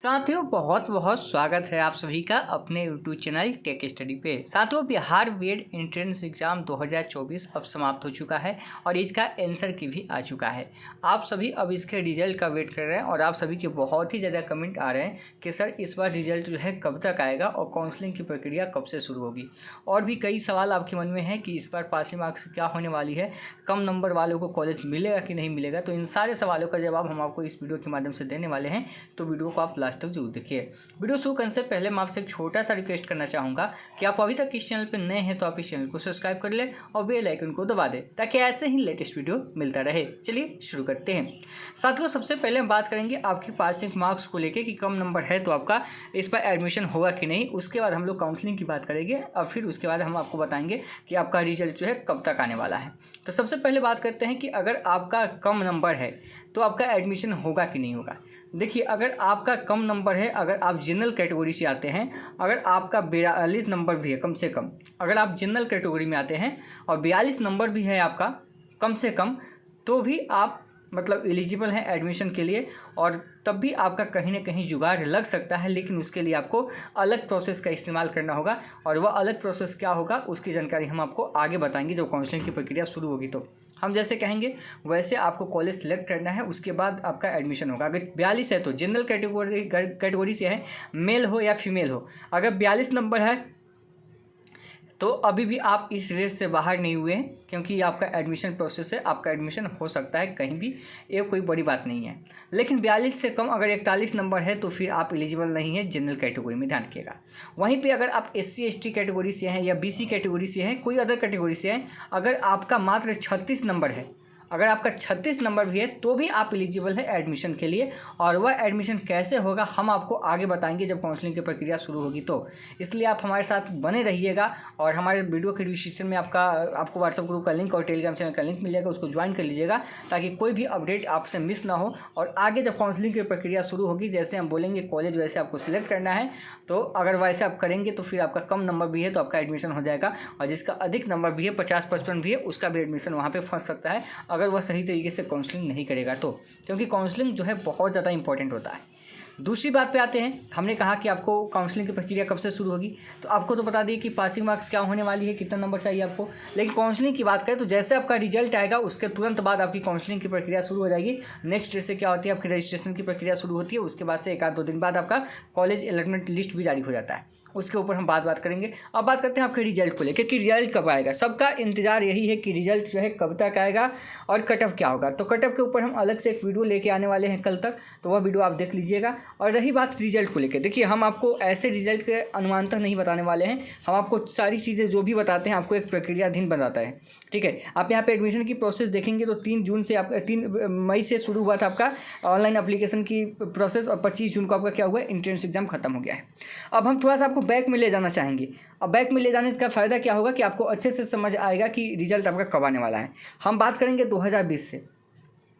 साथियों बहुत बहुत स्वागत है आप सभी का अपने यूट्यूब चैनल टेक स्टडी पे। साथियों बिहार बीएड एंट्रेंस एग्ज़ाम 2024 अब समाप्त हो चुका है और इसका आंसर की भी आ चुका है। आप सभी अब इसके रिजल्ट का वेट कर रहे हैं और आप सभी के बहुत ही ज़्यादा कमेंट आ रहे हैं कि सर इस बार रिजल्ट जो है कब तक आएगा और काउंसलिंग की प्रक्रिया कब से शुरू होगी। और भी कई सवाल आपके मन में हैं कि इस बार पासिंग मार्क्स क्या होने वाली है, कम नंबर वालों को कॉलेज मिलेगा कि नहीं मिलेगा। तो इन सारे सवालों का जवाब हम आपको इस वीडियो के माध्यम से देने वाले हैं, तो वीडियो को आप लास्ट तक जरूर देखिए। वीडियो शुरू करने से पहले मैं आपसे एक छोटा सा रिक्वेस्ट करना चाहूँगा कि आप अभी तक इस चैनल पर नए हैं तो आप इस चैनल को सब्सक्राइब कर ले और बेल आइकन को दबा दें ताकि ऐसे ही लेटेस्ट वीडियो मिलता रहे। चलिए शुरू करते हैं। साथियों सबसे पहले हम बात करेंगे आपकी पासिंग मार्क्स को लेकर कि कम नंबर है तो आपका इस पर एडमिशन होगा कि नहीं। उसके बाद हम लोग काउंसलिंग की बात करेंगे और फिर उसके बाद हम आपको बताएंगे कि आपका रिजल्ट जो है कब तक आने वाला है। तो सबसे पहले बात करते हैं कि अगर आपका कम नंबर है तो आपका एडमिशन होगा कि नहीं होगा। देखिए अगर आपका कम नंबर है, अगर आप जनरल कैटेगरी से आते हैं, अगर आपका 42 नंबर भी है कम से कम, अगर आप जनरल कैटेगरी में आते हैं और 42 नंबर भी है आपका कम से कम, तो भी आप मतलब एलिजिबल हैं एडमिशन के लिए और तब भी आपका कहीं ना कहीं जुगाड़ लग सकता है। लेकिन उसके लिए आपको अलग प्रोसेस का इस्तेमाल करना होगा और वह अलग प्रोसेस क्या होगा उसकी जानकारी हम आपको आगे बताएंगे जब काउंसलिंग की प्रक्रिया शुरू होगी। तो हम जैसे कहेंगे वैसे आपको कॉलेज सेलेक्ट करना है, उसके बाद आपका एडमिशन होगा। अगर 42 है तो जनरल कैटेगरी से है, मेल हो या फीमेल हो। अगर 42 नंबर है तो अभी भी आप इस रेस से बाहर नहीं हुए हैं क्योंकि आपका एडमिशन प्रोसेस है, आपका एडमिशन हो सकता है कहीं भी, ये कोई बड़ी बात नहीं है। लेकिन 42 से कम अगर 41 नंबर है तो फिर आप एलिजिबल नहीं है जनरल कैटेगरी में, ध्यान रखिएगा। वहीं पे अगर आप SC ST कैटेगरी से हैं या BC कैटेगरी से हैं, कोई अदर कैटेगरी से हैं, अगर आपका मात्र 36 नंबर है, अगर आपका 36 नंबर भी है तो भी आप एलिजिबल है एडमिशन के लिए। और वह एडमिशन कैसे होगा हम आपको आगे बताएंगे जब काउंसलिंग की प्रक्रिया शुरू होगी। तो इसलिए आप हमारे साथ बने रहिएगा और हमारे वीडियो के डिस्क्रिप्शन में आपको व्हाट्सएप ग्रुप का लिंक और टेलीग्राम चैनल का लिंक मिल जाएगा, उसको ज्वाइन कर लीजिएगा ताकि कोई भी अपडेट आपसे मिस ना हो। और आगे जब काउंसलिंग की प्रक्रिया शुरू होगी, जैसे हम बोलेंगे कॉलेज वैसे आपको सिलेक्ट करना है। तो अगर वैसे आप करेंगे तो फिर आपका कम नंबर भी है तो आपका एडमिशन हो जाएगा, और जिसका अधिक नंबर भी है 50-55 भी है उसका भी एडमिशन वहाँ पर फंस सकता है अगर वह सही तरीके से काउंसलिंग नहीं करेगा तो, क्योंकि काउंसलिंग जो है बहुत ज़्यादा इंपॉर्टेंट होता है। दूसरी बात पे आते हैं, हमने कहा कि आपको काउंसलिंग की प्रक्रिया कब से शुरू होगी, तो आपको तो बता दिए कि पासिंग मार्क्स क्या होने वाली है, कितना नंबर चाहिए आपको। लेकिन काउंसलिंग की बात करें तो जैसे आपका रिजल्ट आएगा उसके तुरंत बाद आपकी काउंसलिंग की प्रक्रिया शुरू हो जाएगी। नेक्स्ट डे से क्या होती है, आपकी रजिस्ट्रेशन की प्रक्रिया शुरू होती है। उसके बाद से 1-2 दिन बाद आपका कॉलेज अलॉटमेंट लिस्ट भी जारी हो जाता है, उसके ऊपर हम बात करेंगे। अब बात करते हैं आपके रिजल्ट को लेकर कि रिजल्ट कब आएगा। सबका इंतजार यही है कि रिजल्ट जो है कब तक आएगा और कट ऑफ क्या होगा। तो कट ऑफ के ऊपर हम अलग से एक वीडियो लेके आने वाले हैं कल तक, तो वह वीडियो आप देख लीजिएगा। और रही बात रिजल्ट को लेकर, देखिए हम आपको ऐसे रिजल्ट के अनुमानतः नहीं बताने वाले हैं, हम आपको सारी चीज़ें जो भी बताते हैं आपको एक प्रक्रियाधीन बताता है, ठीक है। आप यहाँ पे एडमिशन की प्रोसेस देखेंगे तो 3 मई से शुरू हुआ था आपका ऑनलाइन एप्लीकेशन की प्रोसेस और 25 जून को आपका क्या हुआ, एंट्रेंस एग्जाम खत्म हो गया है। अब हम थोड़ा सा आपको बैक में ले जाना चाहेंगे। अब बैक में ले जाने का फ़ायदा क्या होगा कि आपको अच्छे से समझ आएगा कि रिजल्ट आपका कब आने वाला है। हम बात करेंगे 2020 से।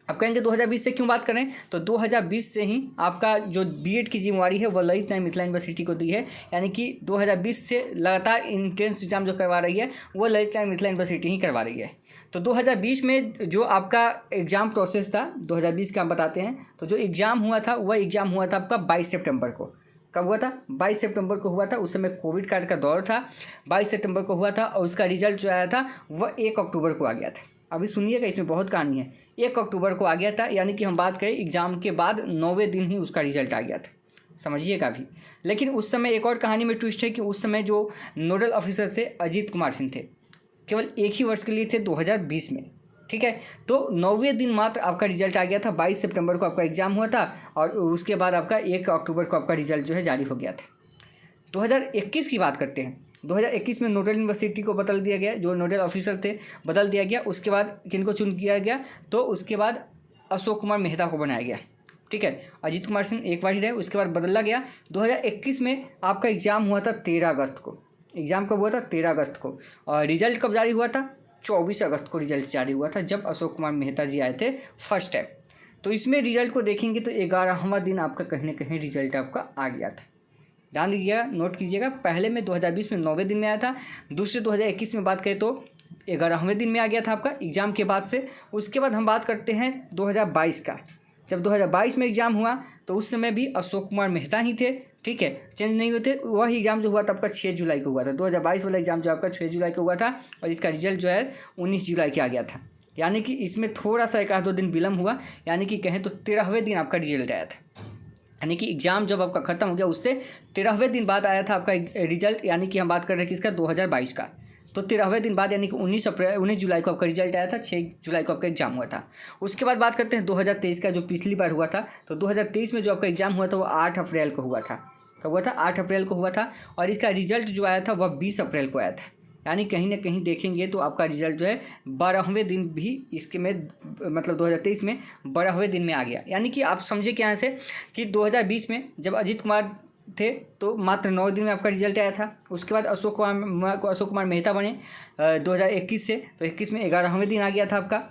अब कहेंगे 2020 से क्यों बात करें, तो 2020 से ही आपका जो बीएड की जिम्मेवारी है वह ललित नारायण मिथिला यूनिवर्सिटी को दी है। यानी कि 2020 से लगातार एंट्रेंस एग्जाम जो करवा रही है वो ललित नारायण मिथिला यूनिवर्सिटी ही करवा रही है। तो 2020 में जो आपका एग्ज़ाम प्रोसेस था 2020 का हम बताते हैं, तो जो एग्ज़ाम हुआ था वह एग्ज़ाम हुआ था आपका 22 सितंबर को। कब हुआ था, 22 सितंबर को हुआ था। उस समय कोविड काल का दौर था, 22 सितंबर को हुआ था और उसका रिजल्ट जो आया था वह 1 अक्टूबर को आ गया था। अभी सुनिएगा, इसमें बहुत कहानी है। 1 अक्टूबर को आ गया था, यानी कि हम बात करें एग्ज़ाम के बाद 9वें दिन ही उसका रिजल्ट आ गया था, समझिएगा अभी। लेकिन उस समय एक और कहानी में ट्विस्ट है कि उस समय जो नोडल ऑफिसर थे अजीत कुमार सिंह थे, केवल एक ही वर्ष के लिए थे 2020 में, ठीक है। तो 9वें दिन मात्र आपका रिजल्ट आ गया था। 22 सितंबर को आपका एग्ज़ाम हुआ था और उसके बाद आपका 1 अक्टूबर को आपका रिजल्ट जो है जारी हो गया था। 2021 की बात करते हैं। 2021 में नोडल यूनिवर्सिटी को बदल दिया गया, जो नोडल ऑफिसर थे बदल दिया गया। उसके बाद किनको चुन किया गया, तो उसके बाद अशोक कुमार मेहता को बनाया गया, ठीक है। अजीत कुमार सिंह एक बार ही रहे, उसके बाद बदला गया। 2021 में आपका एग्ज़ाम हुआ था 13 अगस्त को। एग्ज़ाम कब हुआ था, 13 अगस्त को। और रिजल्ट कब जारी हुआ था, 24 अगस्त को रिजल्ट जारी हुआ था, जब अशोक कुमार मेहता जी आए थे फर्स्ट टाइम। तो इसमें रिजल्ट को देखेंगे तो 11वां दिन आपका कहीं ना कहीं रिजल्ट आपका आ गया था। ध्यान दीजिएगा, नोट कीजिएगा। पहले में 2020 में 9वें दिन में आया था, दूसरे 2021 में बात करें तो 11वें दिन में आ गया था आपका एग्ज़ाम के बाद से। उसके बाद हम बात करते हैं 2022 का। जब 2022 में एग्ज़ाम हुआ तो उस समय भी अशोक कुमार मेहता ही थे, ठीक है, चेंज नहीं होते। वही एग्ज़ाम जो हुआ था आपका 6 जुलाई को हुआ था, 2022 वाला एग्ज़ाम जो आपका 6 जुलाई को हुआ था और इसका रिजल्ट जो है 19 जुलाई के आ गया था। यानी कि इसमें थोड़ा सा 1-2 दिन विलम्ब हुआ, यानी कि कहें तो 13वें दिन आपका रिजल्ट आया था। यानी कि एग्ज़ाम जब आपका ख़त्म हो गया उससे 13वें दिन बाद आया था आपका रिजल्ट। यानी कि हम बात कर रहे हैं किसका, 2022 का। तो 13वें दिन बाद यानी कि 19 जुलाई को आपका रिजल्ट आया था, 6 जुलाई को आपका एग्ज़ाम हुआ था। उसके बाद बात करते हैं 2023 का, जो पिछली बार हुआ था। तो 2023 में जो आपका एग्ज़ाम हुआ था वो 8 अप्रैल को हुआ था। कब हुआ था, 8 अप्रैल को हुआ था। और इसका रिजल्ट जो आया था वह 20 अप्रैल को आया था। यानी कहीं ना कहीं देखेंगे तो आपका रिजल्ट जो है 12वें दिन भी इसके में, मतलब 2023 में 12वें दिन में आ गया। यानी कि आप समझे क्या ऐसे कि 2020 में जब अजीत कुमार थे तो मात्र 9 दिन में आपका रिजल्ट आया था। उसके बाद अशोक कुमार मेहता बने 2021 से, तो 21 में 11वें दिन आ गया था आपका,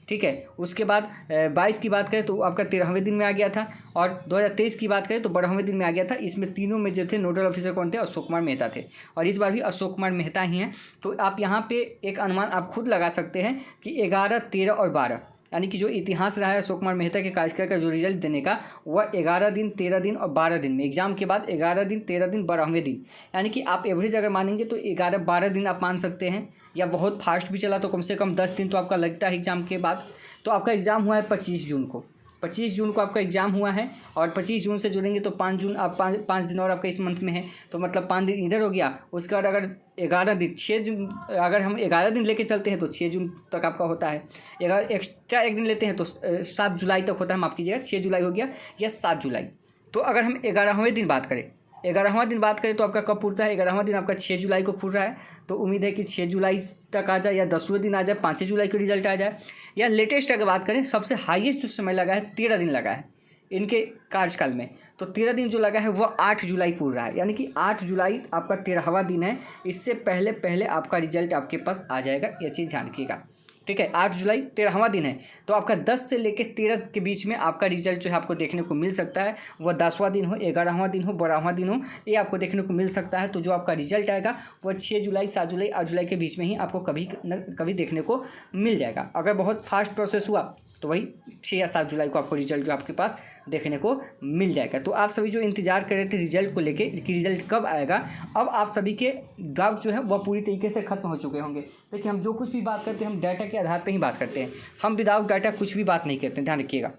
ठीक है। उसके बाद 22 की बात करें तो आपका 13वें दिन में आ गया था, और 2023 की बात करें तो 12वें दिन में आ गया था। इसमें तीनों में जो थे नोडल ऑफिसर कौन थे, अशोक कुमार मेहता थे, और इस बार भी अशोक कुमार मेहता ही हैं। तो आप यहाँ पे एक अनुमान आप खुद लगा सकते हैं कि 11, 13 और 12, यानी कि जो इतिहास रहा है अशोक कुमार मेहता के कार्यकाल का जो रिजल्ट देने का, वह 11 दिन, 13 दिन और 12 दिन में, एग्जाम के बाद 11 दिन, 13 दिन, 12वें दिन, यानी कि आप एवरेज अगर मानेंगे तो 11-12 दिन आप मान सकते हैं, या बहुत फास्ट भी चला तो कम से कम 10 दिन तो आपका लगता है एग्ज़ाम के बाद। तो आपका एग्ज़ाम हुआ है 25 जून को, 25 जून को आपका एग्ज़ाम हुआ है, और 25 जून से जुड़ेंगे तो 5 जून, आप 5 दिन और आपका इस मंथ में है, तो मतलब 5 दिन इधर हो गया। उसके बाद अगर 11 दिन, 6 जून, अगर हम 11 दिन लेके चलते हैं तो 6 जून तक आपका होता है। अगर एक्स्ट्रा एक दिन लेते हैं तो 7 जुलाई तक होता है, माफ़ कीजिएगा, 6 जुलाई हो गया या 7 जुलाई। तो अगर हम 11वें दिन बात करें, 11वां दिन बात करें तो आपका कब पूरता है, 11वां दिन आपका 6 जुलाई को खुल रहा है। तो उम्मीद है कि 6 जुलाई तक आ जाए, या 10वें दिन आ जाए, 5 जुलाई को रिजल्ट आ जाए, या लेटेस्ट अगर बात करें सबसे हाईएस्ट जो समय लगा है 13 दिन लगा है इनके कार्यकाल में। तो 13 दिन जो लगा है वो 8 जुलाई पूर रहा है, यानी कि 8 जुलाई आपका 13वां दिन है। इससे पहले पहले आपका रिजल्ट आपके पास आ जाएगा, ये चीज़ ध्यान रखिएगा, ठीक है। 8 जुलाई 13वां दिन है, तो आपका 10 से लेकर 13 के बीच में आपका रिजल्ट जो है आपको देखने को मिल सकता है। वह 10वां दिन हो, 11वां दिन हो, 12वां दिन हो, ये आपको देखने को मिल सकता है। तो जो आपका रिजल्ट आएगा वह 6 जुलाई, 7 जुलाई, 8 जुलाई के बीच में ही आपको कभी न कभी देखने को मिल जाएगा। अगर बहुत फास्ट प्रोसेस हुआ तो वही 6 या 7 जुलाई को आपको रिजल्ट जो आपके पास देखने को मिल जाएगा। तो आप सभी जो इंतजार कर रहे थे रिजल्ट को लेके कि रिजल्ट कब आएगा, अब आप सभी के डाउट जो है वह पूरी तरीके से खत्म हो चुके होंगे। देखिए, हम जो कुछ भी बात करते हैं हम डाटा के आधार पर ही बात करते हैं, हम विदाउट डाटा कुछ भी बात नहीं करते हैं, ध्यान रखिएगा।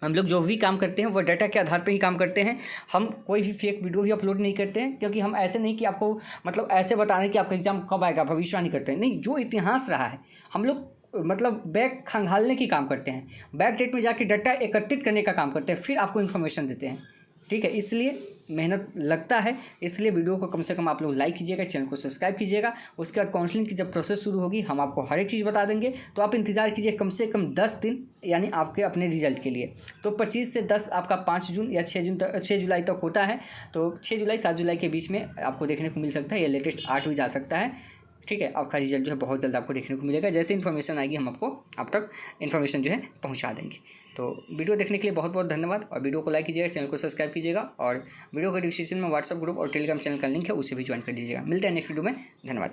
हम लोग जो भी काम करते हैं वो डाटा के आधार पर ही काम करते हैं। हम कोई भी फेक वीडियो भी अपलोड नहीं करते हैं, क्योंकि हम ऐसे नहीं कि आपको मतलब ऐसे बताने कि आपका एग्जाम कब आएगा भविष्यवाणी करते हैं, नहीं। जो इतिहास रहा है हम लोग मतलब बैक खंगालने की काम करते हैं, बैक डेट में जाके डाटा एकत्रित करने का काम करते हैं, फिर आपको इन्फॉर्मेशन देते हैं, ठीक है। इसलिए मेहनत लगता है, इसलिए वीडियो को कम से कम आप लोग लाइक कीजिएगा, चैनल को सब्सक्राइब कीजिएगा। उसके बाद काउंसलिंग की जब प्रोसेस शुरू होगी हम आपको हर एक चीज़ बता देंगे। तो आप इंतज़ार कीजिए कम से कम 10 दिन, यानी आपके अपने रिजल्ट के लिए। तो 25 से 10 आपका 5 जून या 6 जुलाई तक होता है। तो 6 जुलाई 7 जुलाई के बीच में आपको देखने को मिल सकता है, या लेटेस्ट 8 भी जा सकता है, ठीक है। आपका रिजल्ट जो है बहुत जल्द आपको देखने को मिलेगा। जैसे इन्फॉर्मेशन आएगी हम आपको अब तक इन्फॉर्मेशन जो है पहुंचा देंगे। तो वीडियो देखने के लिए बहुत बहुत धन्यवाद, और वीडियो को लाइक कीजिएगा, चैनल को सब्सक्राइब कीजिएगा, और वीडियो के डिस्क्रिप्शन में व्हाट्सएप ग्रुप और टेलीग्राम चैनल का लिंक है, उसे भी ज्वाइन कर दीजिएगा। मिलते हैं नेक्स्ट वीडियो में, धन्यवाद।